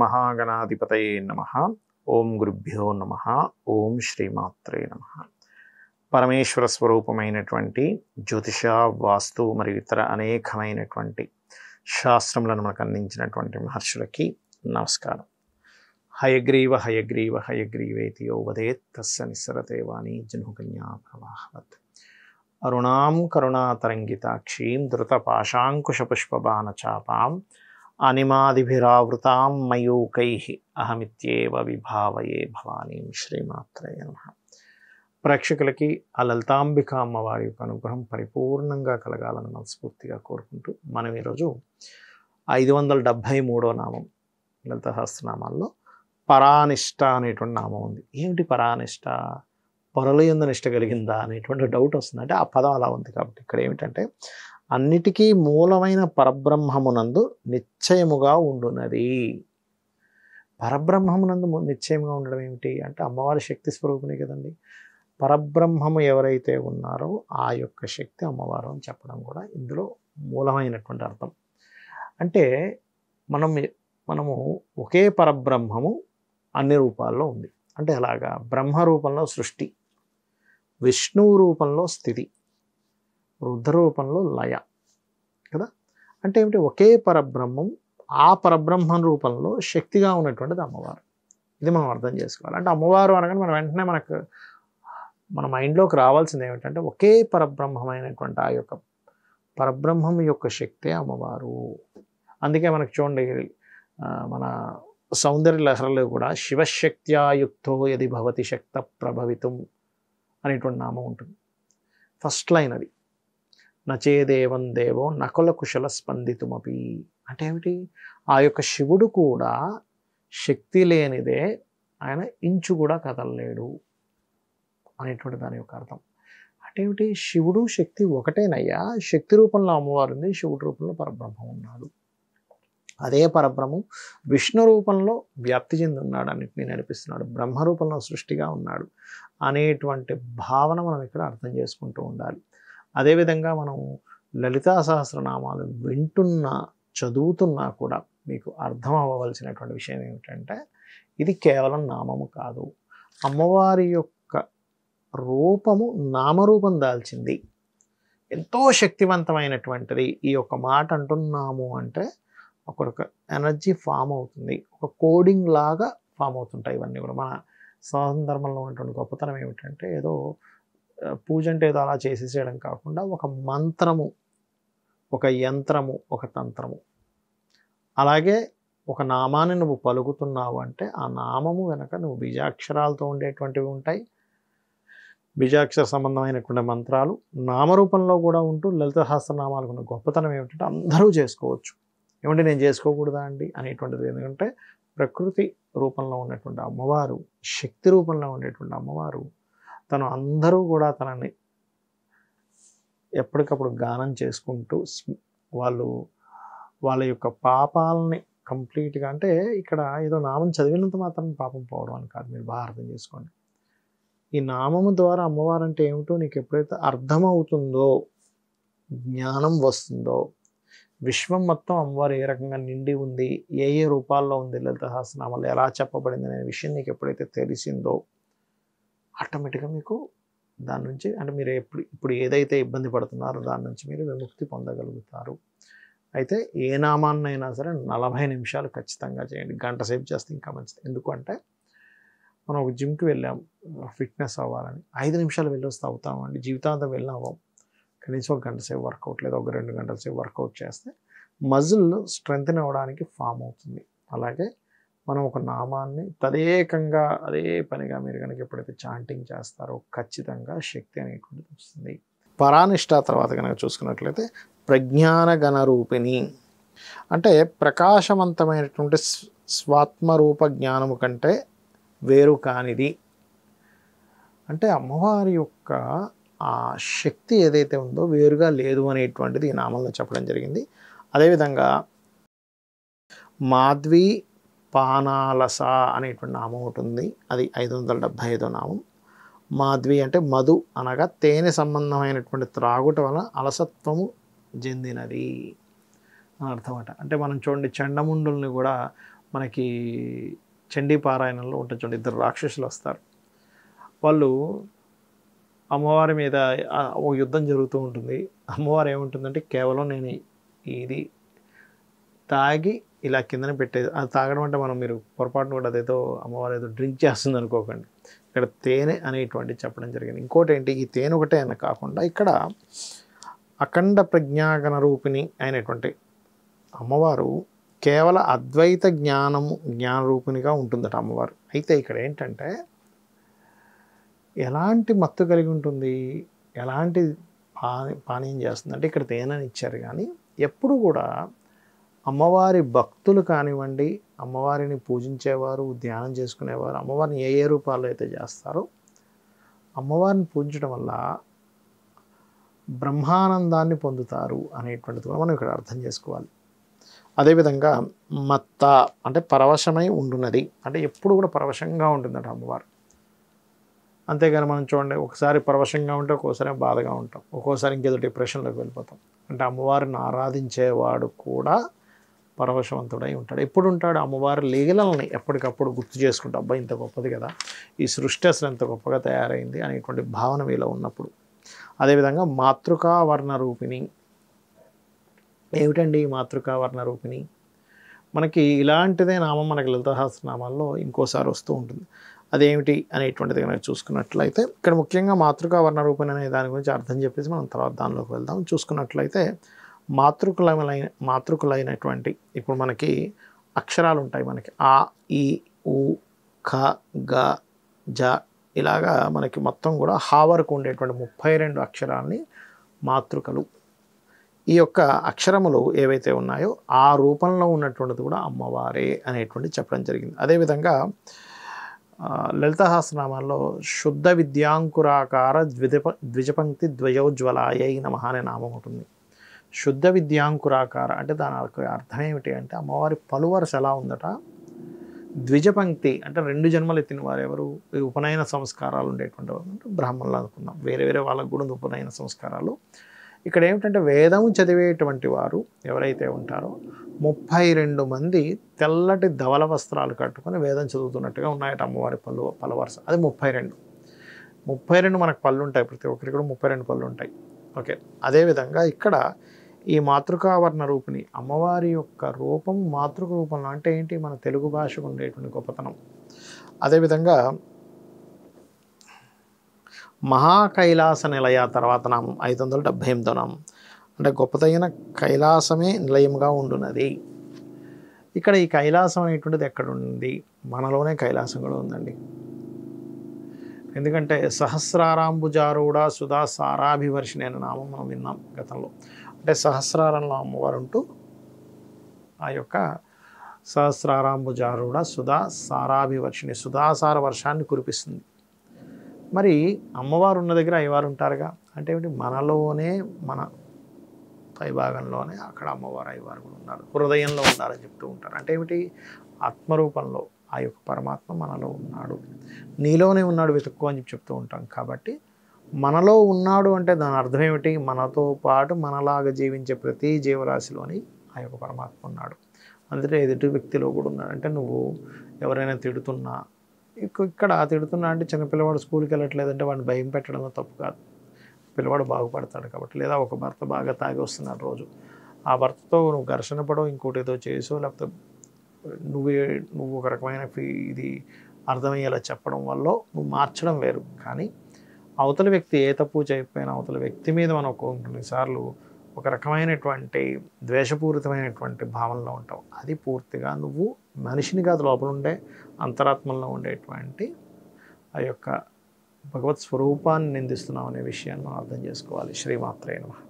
మహాగణాధిపతయే నమః. ఓం గురుభ్యో నమః. ఓం శ్రీమాత్రే నమః. పరమేశ్వర స్వరూపమైనటువంటి జ్యోతిష, వాస్తు మరియు ఇతర అనేకమైనటువంటి శాస్త్రములను మనకు అందించినటువంటి మహర్షులకి నమస్కారం. హయగ్రీవ హయగ్రీవ హయగ్రీవేతి యో వదేత్ తస్య నిస్సరతే వాణి జహ్నుకన్యా ప్రవాహవత్. అరుణాం కరుణాతరంగితాక్షీం ధృతపాశాంకుశపుష్పబాణచాపాం అనిమాదిభిరావృతాం మయూకైః అహమిత్యేవ విభావయే భవానీం. శ్రీమాత్రే నమః. ప్రేక్షకులకి ఆ లలితాంబిక అమ్మవారి యొక్క అనుగ్రహం పరిపూర్ణంగా కలగాలని మనస్ఫూర్తిగా కోరుకుంటూ మనం ఈరోజు 573వ నామం లలిత సహస్రనామాల్లో పరానిష్ట అనేటువంటి నామం ఉంది. ఏమిటి పరానిష్ట? పరుల యందు నిష్ట కలిగిందా అనేటువంటి డౌట్ వస్తుంది. అంటే ఆ పదం అలా ఉంది కాబట్టి ఇక్కడ ఏమిటంటే అన్నిటికీ మూలమైన పరబ్రహ్మమునందు నిశ్చయముగా ఉండునది. పరబ్రహ్మమునందు నిశ్చయముగా ఉండడం ఏమిటి అంటే అమ్మవారి శక్తి స్వరూపిణి కదండి. పరబ్రహ్మము ఎవరైతే ఉన్నారో ఆ యొక్క శక్తి అమ్మవారు అని చెప్పడం కూడా ఇందులో మూలమైనటువంటి అర్థం. అంటే మనము ఒకే పరబ్రహ్మము అన్ని రూపాల్లో ఉంది. అంటే అలాగా బ్రహ్మ రూపంలో సృష్టి, విష్ణువు రూపంలో స్థితి, రుద్ర రూపంలో లయ కదా. అంటే ఏమిటి? ఒకే పరబ్రహ్మం, ఆ పరబ్రహ్మం రూపంలో శక్తిగా ఉన్నటువంటిది అమ్మవారు. ఇది మనం అర్థం చేసుకోవాలి. అంటే అమ్మవారు అనగానే మనం వెంటనే మన మైండ్లోకి రావాల్సింది ఏమిటంటే ఒకే పరబ్రహ్మమైనటువంటి ఆ యొక్క పరబ్రహ్మం యొక్క శక్తే అమ్మవారు. అందుకే మనకు చూడండి మన సౌందర్య లహరిలో కూడా శివశక్త్యాయుక్తో యది భవతి శక్త ప్రభవితం అనేటువంటి నామం ఉంటుంది. ఫస్ట్ లైన్ అది. నచేదేవం దేవో నకుల కుశల స్పందితుమపి. అంటే ఏమిటి? ఆ యొక్క శివుడు కూడా శక్తి లేనిదే ఆయన ఇంచు కూడా కదలలేడు అనేటువంటి దాని యొక్క అర్థం. అంటే ఏమిటి? శివుడు శక్తి ఒకటేనయ్యా. శక్తి రూపంలో అమ్మవారు ఉంది, శివుడు రూపంలో పరబ్రహ్మం ఉన్నాడు. అదే పరబ్రహ్మం విష్ణు రూపంలో వ్యాప్తి చెంది ఉన్నాడు, అన్నింటినీ నడిపిస్తున్నాడు, బ్రహ్మ రూపంలో సృష్టిగా ఉన్నాడు అనేటువంటి భావన మనం ఇక్కడ అర్థం చేసుకుంటూ ఉండాలి. అదేవిధంగా మనం లలితా సహస్రనామాలు వింటున్నా చదువుతున్నా కూడా మీకు అర్థం అవ్వవలసినటువంటి విషయం ఏమిటంటే ఇది కేవలం నామము కాదు. అమ్మవారి యొక్క రూపము నామరూపం దాల్చింది, ఎంతో శక్తివంతమైనటువంటిది. ఈ యొక్క మాట అంటున్నాము అంటే ఒక ఎనర్జీ ఫామ్ అవుతుంది, ఒక కోడింగ్ లాగా ఫామ్ అవుతుంటాయి ఇవన్నీ కూడా. మన సనాతన ఉన్నటువంటి గొప్పతనం ఏమిటంటే ఏదో పూజ అంటే ఏదో అలా చేసేసేయడం కాకుండా ఒక మంత్రము, ఒక యంత్రము, ఒక తంత్రము. అలాగే ఒక నామాన్ని నువ్వు పలుకుతున్నావు అంటే ఆ నామము వెనక నువ్వు బీజాక్షరాలతో ఉండేటువంటివి ఉంటాయి, బీజాక్షర సంబంధమైనటువంటి మంత్రాలు నామరూపంలో కూడా ఉంటూ లలిత సహస్రనామాలకు ఉన్న గొప్పతనం ఏమిటంటే అందరూ చేసుకోవచ్చు. ఏమంటే నేను చేసుకోకూడదా అండి అనేటువంటిది. ఎందుకంటే ప్రకృతి రూపంలో ఉన్నటువంటి అమ్మవారు, శక్తి రూపంలో ఉండేటువంటి అమ్మవారు తను అందరూ కూడా తనని ఎప్పటికప్పుడు గానం చేసుకుంటూ వాళ్ళ యొక్క పాపాలని కంప్లీట్గా, అంటే ఇక్కడ ఏదో నామం చదివినంత మాత్రం పాపం పోవడం అని కాదు, మీరు బాగా అర్థం చేసుకోండి. ఈ నామము ద్వారా అమ్మవారు అంటే ఏమిటో నీకు ఎప్పుడైతే అర్థమవుతుందో, జ్ఞానం వస్తుందో, విశ్వం మొత్తం అమ్మవారు ఏ రకంగా నిండి ఉంది, ఏ ఏ రూపాల్లో ఉంది, లలిత సహస్రనామాలు ఎలా చెప్పబడింది అనే విషయం నీకు ఎప్పుడైతే తెలిసిందో ఆటోమేటిక్గా మీకు దాని నుంచి, అంటే మీరు ఇప్పుడు ఏదైతే ఇబ్బంది పడుతున్నారో దాని నుంచి మీరు విముక్తి పొందగలుగుతారు. అయితే ఏ నామాన్నైనా సరే 40 నిమిషాలు ఖచ్చితంగా చేయండి. గంట సేపు చేస్తే ఇంకా మంచిది. ఎందుకంటే మనం ఒక జిమ్కి వెళ్ళాం ఫిట్నెస్ అవ్వాలని, 5 నిమిషాలు వెళ్ళొస్తే అవుతామండి, జీవితాంతం వెళ్ళినాం. కనీసం ఒక గంట సేపు వర్కౌట్ లేదా ఒక 2 గంటల సేపు వర్కౌట్ చేస్తే మజిల్ స్ట్రెంగ్త్ అవ్వడానికి ఫామ్ అవుతుంది. అలాగే మనం ఒక నామాన్ని తదేకంగా అదే పనిగా మీరు కనుక ఎప్పుడైతే చాంటింగ్ చేస్తారో ఖచ్చితంగా శక్తి అనేటువంటిది వస్తుంది. పరానిష్ట తర్వాత కనుక చూసుకున్నట్లయితే ప్రజ్ఞాన గణ రూపిణి. అంటే ప్రకాశవంతమైనటువంటి స్వాత్మరూప జ్ఞానము కంటే వేరు కానిది. అంటే అమ్మవారి యొక్క ఆ శక్తి ఏదైతే ఉందో వేరుగా లేదు అనేటువంటిది ఈ నామంలో చెప్పడం జరిగింది. అదేవిధంగా మాధ్వి పానాలస అనేటువంటి నామం ఉంటుంది, అది 575వ నామం. మాధ్వి అంటే మధు అనగా తేనె సంబంధమైనటువంటి త్రాగుట వలన అలసత్వము చెందినది అని అర్థమట. అంటే మనం చూడండి చండముండుల్ని కూడా మనకి చండీ పారాయణంలో ఉంటుంది చూడండి, ఇద్దరు రాక్షసులు వస్తారు. వాళ్ళు అమ్మవారి మీద ఒక యుద్ధం జరుగుతూ ఉంటుంది. అమ్మవారు ఏముంటుందంటే కేవలం నేను ఇది తాగి ఇలా కిందన పెట్టేది. అది తాగడం అంటే మీరు పొరపాటున కూడా అదేదో అమ్మవారు ఏదో డ్రింక్ చేస్తుంది అనుకోకండి. ఇక్కడ తేనె అనేటువంటి చెప్పడం జరిగింది. ఇంకోటి ఏంటి, ఈ తేనె ఒకటే అని కాకుండా ఇక్కడ అఖండ ప్రజ్ఞాగణ రూపిణి అయినటువంటి అమ్మవారు కేవల అద్వైత జ్ఞాన రూపిణిగా ఉంటుందట అమ్మవారు. అయితే ఇక్కడ ఏంటంటే ఎలాంటి మత్తు కలిగి ఉంటుంది, ఎలాంటి పానీయం చేస్తుందంటే ఇక్కడ తేనెని ఇచ్చారు. కానీ ఎప్పుడు కూడా అమ్మవారి భక్తులు కానివ్వండి, అమ్మవారిని పూజించేవారు, ధ్యానం చేసుకునేవారు, అమ్మవారిని ఏ రూపాల్లో అయితే చేస్తారో అమ్మవారిని పూజించడం వల్ల బ్రహ్మానందాన్ని పొందుతారు అనేటువంటిది కూడా మనం ఇక్కడ అర్థం చేసుకోవాలి. అదేవిధంగా మత్త అంటే పరవశమై ఉండున్నది, అంటే ఎప్పుడు కూడా పరవశంగా ఉంటుందట అమ్మవారు. అంతేగాని మనం చూడండి, ఒకసారి పరవశంగా ఉంటే ఒక్కోసారి బాధగా ఉంటాం, ఒక్కోసారి ఇంకేదో డిప్రెషన్లోకి వెళ్ళిపోతాం. అంటే అమ్మవారిని ఆరాధించేవాడు కూడా పరవశవంతుడై ఉంటాడు. ఎప్పుడు ఉంటాడు, అమ్మవారి లీలల్ని ఎప్పటికప్పుడు గుర్తు చేసుకుంటూ అబ్బాయి ఇంత గొప్పది కదా, ఈ సృష్టి అసలు ఎంత గొప్పగా తయారైంది అనేటువంటి భావన మీలో ఉన్నప్పుడు. అదేవిధంగా మాతృకా వర్ణ రూపిణి. ఏమిటండి మాతృకా వర్ణ రూపిణి? మనకి ఇలాంటిదే నామం మనకి లలితా సహస్రనామాల్లో ఇంకోసారి వస్తూ ఉంటుంది. అదేమిటి అనేటువంటిది కనుక చూసుకున్నట్లయితే ఇక్కడ ముఖ్యంగా మాతృకా వర్ణ రూపిణి అనే దాని గురించి అర్థం చెప్పేసి మనం తర్వాత దానిలోకి వెళ్దాం. చూసుకున్నట్లయితే మాతృకులైనటువంటి ఇప్పుడు మనకి అక్షరాలు ఉంటాయి. మనకి ఆ, ఈ, ఉ, ఖ, గ, జ ఇలాగా మనకి మొత్తం కూడా హా వరకు ఉండేటువంటి 32 అక్షరాలని మాతృకలు. ఈ యొక్క అక్షరములు ఏవైతే ఉన్నాయో ఆ రూపంలో ఉన్నటువంటిది కూడా అమ్మవారే అనేటువంటి చెప్పడం జరిగింది. అదేవిధంగా లలితా సహస్రనామాల్లో శుద్ధ విద్యాంకురాకార ద్విజపంక్తి ద్వయోజ్వలాయై నమః అనే నామం ఉంటుంది. శుద్ధ విద్యాంకురాకార అంటే దాని అర్థం ఏమిటి అంటే అమ్మవారి పలువరస ఎలా ఉందట, ద్విజపంక్తి అంటే 2 జన్మలు ఎత్తిన వారు ఎవరు, ఉపనయన సంస్కారాలు ఉండేటువంటి వారు బ్రాహ్మణులు అనుకుందాం, వేరే వేరే వాళ్ళకు కూడా ఉపనయన సంస్కారాలు. ఇక్కడ ఏమిటంటే వేదము చదివేటువంటి వారు ఎవరైతే ఉంటారో 32 మంది తెల్లటి ధవల వస్త్రాలు కట్టుకొని వేదం చదువుతున్నట్టుగా ఉన్నాయట అమ్మవారి పలువరస. అది 32 మనకు పళ్ళు ఉంటాయి, ప్రతి ఒక్కరికి కూడా 32 పళ్ళు ఉంటాయి. ఓకే, అదేవిధంగా ఇక్కడ ఈ మాతృకావర్ణ రూపిణి అమ్మవారి యొక్క రూపం మాతృక రూపంలో అంటే ఏంటి, మన తెలుగు భాషకు ఉండేటువంటి గొప్పతనం. అదేవిధంగా మహాకైలాస నిలయ తర్వాత నామం 578వ నామం అంటే గొప్పదైన కైలాసమే నిలయంగా ఉండున్నది. ఇక్కడ ఈ కైలాసం అనేటువంటిది ఎక్కడ ఉంది, మనలోనే కైలాసం కూడా ఉందండి. ఎందుకంటే సహస్రారాంబుజారూఢ సుధా సారాభివర్షిణి అనే నామం మనం విన్నాం గతంలో. అంటే సహస్రారంలో అమ్మవారు ఉంటూ ఆ యొక్క సహస్రారాంబుజారూఢ సుధా సారాభివర్షిణి సుధాసార వర్షాన్ని కురిపిస్తుంది. మరి అమ్మవారు ఉన్న దగ్గర అయ్యవారు ఉంటారుగా, అంటే ఏమిటి, మనలోనే మన పైభాగంలోనే అక్కడ అమ్మవారు అయ్యవారు కూడా ఉన్నారు, హృదయంలో ఉన్నారని చెప్తూ ఉంటారు. అంటే ఏమిటి, ఆత్మరూపంలో ఆ యొక్క పరమాత్మ మనలో ఉన్నాడు, నీలోనే ఉన్నాడు వెతుక్కో అని చెప్తూ ఉంటాం. కాబట్టి మనలో ఉన్నాడు అంటే దాని అర్థం ఏమిటి, మనతో పాటు మనలాగా జీవించే ప్రతి జీవరాశిలోని ఆ యొక్క పరమాత్మ ఉన్నాడు. అందుకే ఎదుటి వ్యక్తిలో కూడా ఉన్నాడు. అంటే నువ్వు ఎవరైనా తిడుతున్నా, ఇక్కడ తిడుతున్నా అంటే చిన్నపిల్లవాడు స్కూల్కి వెళ్ళట్లేదంటే వాడిని భయం పెట్టడంలో తప్పు కాదు, పిల్లవాడు బాగుపడతాడు కాబట్టి. లేదా ఒక భర్త బాగా తాగి వస్తున్నాడు రోజు, ఆ భర్తతో నువ్వు ఘర్షణ పడో ఇంకోటి ఏదో చేసో లేకపోతే నువ్వు ఒక రకమైన ఇది అర్థమయ్యేలా చెప్పడం వల్ల నువ్వు మార్చడం వేరు. కానీ అవతల వ్యక్తి ఏ తప్పు చేయకపోయినా అవతల వ్యక్తి మీద మనం కొన్నిసార్లు ఒక రకమైనటువంటి ద్వేషపూరితమైనటువంటి భావనలో ఉంటావు. అది పూర్తిగా నువ్వు మనిషిని కాదు, లోపల ఉండే అంతరాత్మలో ఉండేటువంటి ఆ యొక్క భగవత్ స్వరూపాన్ని నిందిస్తున్నావు అనే విషయాన్ని మనం అర్థం చేసుకోవాలి. శ్రీమాత్రే నమః.